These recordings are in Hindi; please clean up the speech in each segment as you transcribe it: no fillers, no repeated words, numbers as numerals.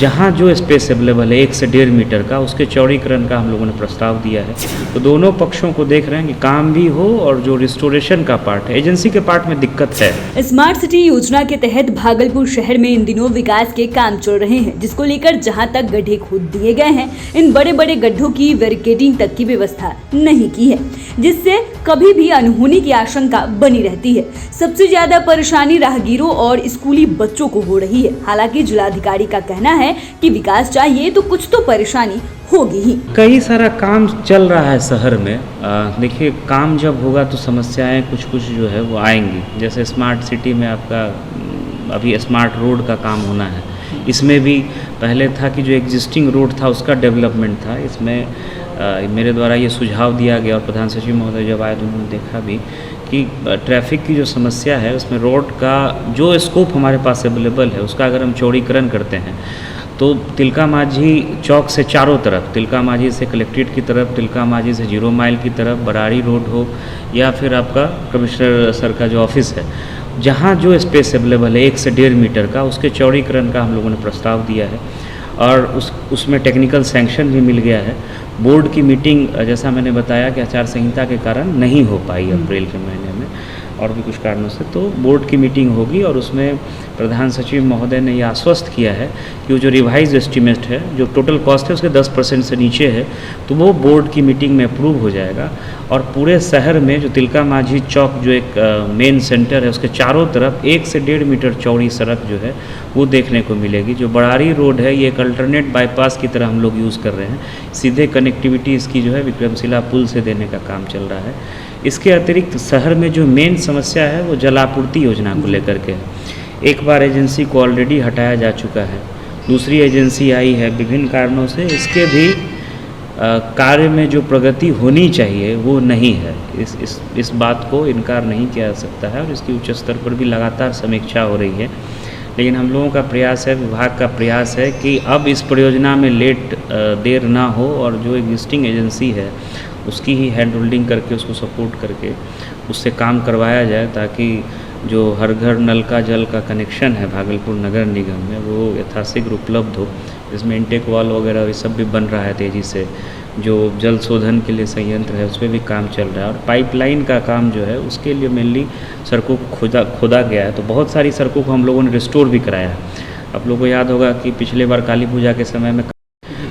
जहाँ जो स्पेस अवेलेबल है 1 से 1.5 मीटर का, उसके चौड़ीकरण का हम लोगों ने प्रस्ताव दिया है। तो दोनों पक्षों को देख रहे हैं कि काम भी हो और जो रिस्टोरेशन का पार्ट है, एजेंसी के पार्ट में दिक्कत है। स्मार्ट सिटी योजना के तहत भागलपुर शहर में इन दिनों विकास के काम चल रहे हैं, जिसको लेकर जहां तक गड्ढे खोद दिए गए हैं, इन बड़े बड़े गड्ढों की बैरिकेडिंग तक की व्यवस्था नहीं की है, जिससे कभी भी अनहोनी की आशंका बनी रहती है। सबसे ज्यादा परेशानी राहगीरों और स्कूली बच्चों को हो रही है। हालांकि जिलाधिकारी का कहना है कि विकास चाहिए तो कुछ तो परेशानी होगी ही। कई सारा काम चल रहा है शहर में। देखिए, काम जब होगा तो समस्याएं कुछ कुछ जो है वो आएंगी। जैसे स्मार्ट सिटी में आपका अभी स्मार्ट रोड का काम होना है। इसमें भी पहले था कि जो एग्जिस्टिंग रोड था उसका डेवलपमेंट था। इसमें मेरे द्वारा ये सुझाव दिया गया और प्रधान सचिव महोदय जब आए तो उन्होंने देखा भी कि ट्रैफिक की जो समस्या है उसमें रोड का जो स्कोप हमारे पास अवेलेबल है उसका अगर हम चौड़ीकरण करते हैं तो तिलका माझी चौक से चारों तरफ, तिलका माझी से कलेक्ट्रेट की तरफ, तिलका माझी से 0 माइल की तरफ, बराड़ी रोड हो या फिर आपका कमिश्नर सर का जो ऑफिस है, जहाँ जो स्पेस अवेलेबल है 1 से 1.5 मीटर का, उसके चौड़ीकरण का हम लोगों ने प्रस्ताव दिया है और उसमें टेक्निकल सैंक्शन भी मिल गया है। बोर्ड की मीटिंग जैसा मैंने बताया कि आचार संहिता के कारण नहीं हो पाई अप्रैल के महीने में और भी कुछ कारणों से, तो बोर्ड की मीटिंग होगी और उसमें प्रधान सचिव महोदय ने यह आश्वस्त किया है कि वो जो रिवाइज एस्टीमेट है, जो टोटल कॉस्ट है उसके 10% से नीचे है, तो वो बोर्ड की मीटिंग में अप्रूव हो जाएगा और पूरे शहर में जो तिलका माझी चौक जो एक मेन सेंटर है उसके चारों तरफ 1 से 1.5 मीटर चौड़ी सड़क जो है वो देखने को मिलेगी। जो बराड़ी रोड है ये एक अल्टरनेट बाईपास की तरह हम लोग यूज़ कर रहे हैं। सीधे कनेक्टिविटी इसकी जो है विक्रमशिला पुल से देने का काम चल रहा है। इसके अतिरिक्त शहर में जो मेन समस्या है वो जलापूर्ति योजना को लेकर के है। एक बार एजेंसी को ऑलरेडी हटाया जा चुका है, दूसरी एजेंसी आई है, विभिन्न कारणों से इसके भी कार्य में जो प्रगति होनी चाहिए वो नहीं है। इस बात को इनकार नहीं किया जा सकता है और इसकी उच्च स्तर पर भी लगातार समीक्षा हो रही है। लेकिन हम लोगों का प्रयास है, विभाग का प्रयास है कि अब इस परियोजना में देर ना हो और जो एग्जिस्टिंग एजेंसी है उसकी ही हैंड होल्डिंग करके उसको सपोर्ट करके उससे काम करवाया जाए, ताकि जो हर घर नल का जल का कनेक्शन है भागलपुर नगर निगम में वो यथाशीघ्र उपलब्ध हो। इसमें इनटेक वॉल वगैरह ये सब भी बन रहा है तेज़ी से। जो जल शोधन के लिए संयंत्र है उस पर भी काम चल रहा है और पाइपलाइन का काम जो है उसके लिए मेनली सड़कों को खोदा गया है। तो बहुत सारी सड़कों को हम लोगों ने रिस्टोर भी कराया है। आप लोगों को याद होगा कि पिछले बार काली पूजा के समय में,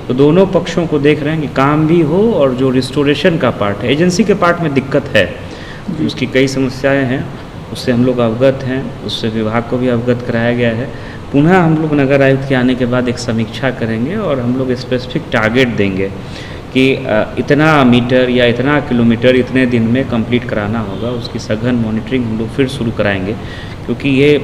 तो दोनों पक्षों को देख रहे हैं कि काम भी हो और जो रिस्टोरेशन का पार्ट है, एजेंसी के पार्ट में दिक्कत है, उसकी कई समस्याएं हैं, उससे हम लोग अवगत हैं, उससे विभाग को भी अवगत कराया गया है। पुनः हम लोग नगर आयुक्त के आने के बाद एक समीक्षा करेंगे और हम लोग स्पेसिफिक टारगेट देंगे कि इतना मीटर या इतना किलोमीटर इतने दिन में कंप्लीट कराना होगा। उसकी सघन मॉनिटरिंग हम लोग फिर शुरू कराएंगे, क्योंकि ये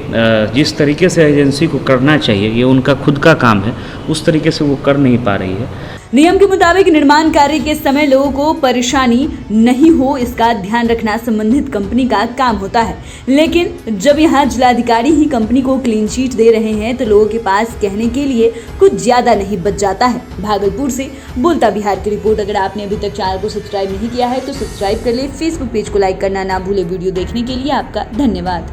जिस तरीके से एजेंसी को करना चाहिए, ये उनका खुद का काम है, उस तरीके से वो कर नहीं पा रही है। नियम के मुताबिक निर्माण कार्य के समय लोगों को परेशानी नहीं हो, इसका ध्यान रखना संबंधित कंपनी का काम होता है। लेकिन जब यहाँ जिलाधिकारी ही कंपनी को क्लीन चिट दे रहे हैं तो लोगों के पास कहने के लिए कुछ ज्यादा नहीं बच जाता है। भागलपुर से बोलता बिहार की रिपोर्ट। अगर आपने अभी तक चैनल को सब्सक्राइब नहीं किया है तो सब्सक्राइब कर ले, फेसबुक पेज को लाइक करना ना भूले। वीडियो देखने के लिए आपका धन्यवाद।